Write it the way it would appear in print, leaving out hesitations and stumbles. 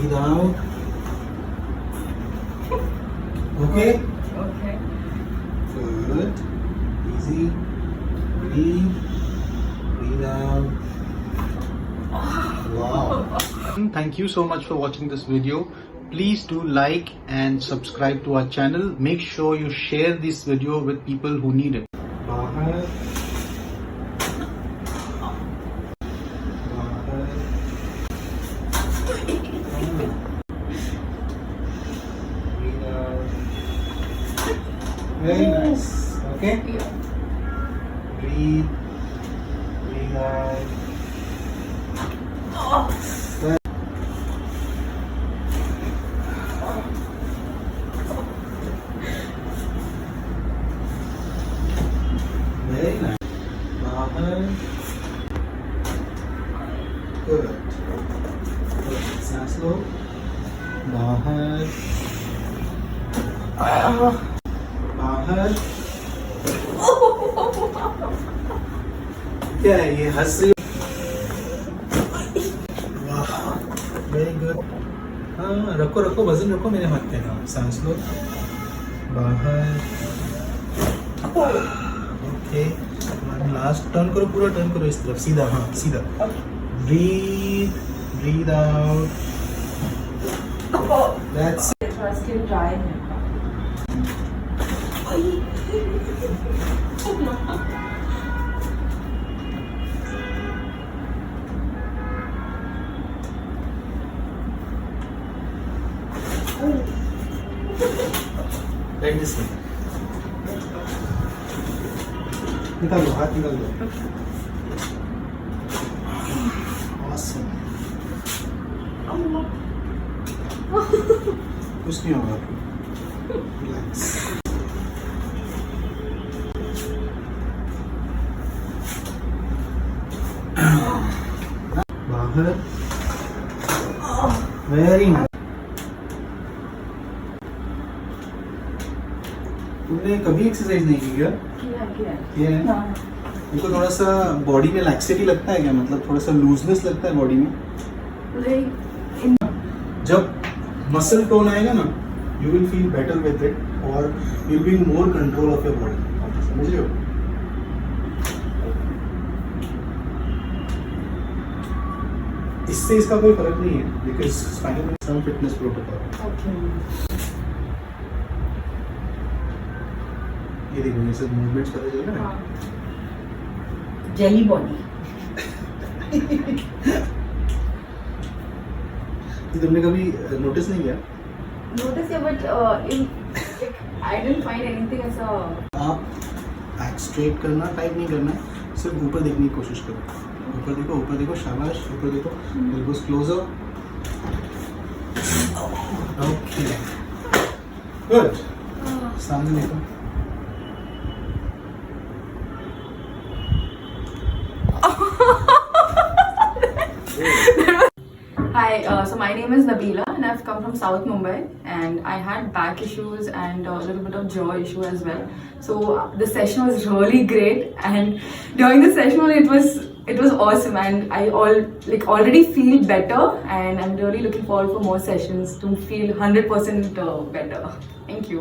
Breathe out. Okay? Okay. Good. Easy. Breathe. Breathe out. Wow. Thank you so much for watching this video. Please do like and subscribe to our channel. Make sure you share this video with people who need it. बाहर. Breathe out. Very nice. Okay? Yeah. Breathe. Breathe out. Very nice. बाहर. Good. Good. सांस लो. बाहर. बाहर. क्या है ये, हंस रही हो? वाह, वेरी गुड. हाँ, रखो रखो, वजन रखो मेरे हाथ पे. हाँ, सांस लो. बाहर. ओके. लास्ट टर्न करो, पूरा टर्न करो इस तरफ, सीधा. हाँ, सीधा. Breathe. Breathe out. That's Still dry. Like this way. निकाल दो, हाथ निकाल दो. Awesome. कुछ नहीं होगा. Relax. बाहर. Very nice. तुमने कभी एक्सरसाइज नहीं की क्या? किया है. तुमको थोड़ा सा बॉडी में लैक्सिटी लगता है क्या, मतलब थोड़ा सा लूजनेस लगता है बॉडी में? जब मसल टोन आएगा ना, you will feel better with it और you will be more control of your body. समझ रहे हो? इससे इसका कोई फर्क नहीं है, बिकॉज स्पाइनल में सम फिटनेस प्रोटोकॉल. ये देखो, ये सब मूवमेंट्स पता चल रहा है. Jelly body. ये तुमने कभी नोटिस नहीं किया? Notice it, but I didn't find anything as a. आप बैक स्ट्रेट करना, टाइट नहीं करना है, सिर्फ ऊपर देखने की कोशिश करो. ऊपर देखो, शाबाश. ऊपर देखो, एल्बोस क्लोजर. Okay, good. सामने देखो. Hi, so my name is Nabila and I've come from South Mumbai and I had back issues and a little bit of jaw issue as well. So the session was really great and during the session it was awesome and I already feel better and I'm really looking forward for more sessions to feel 100% better. Thank you.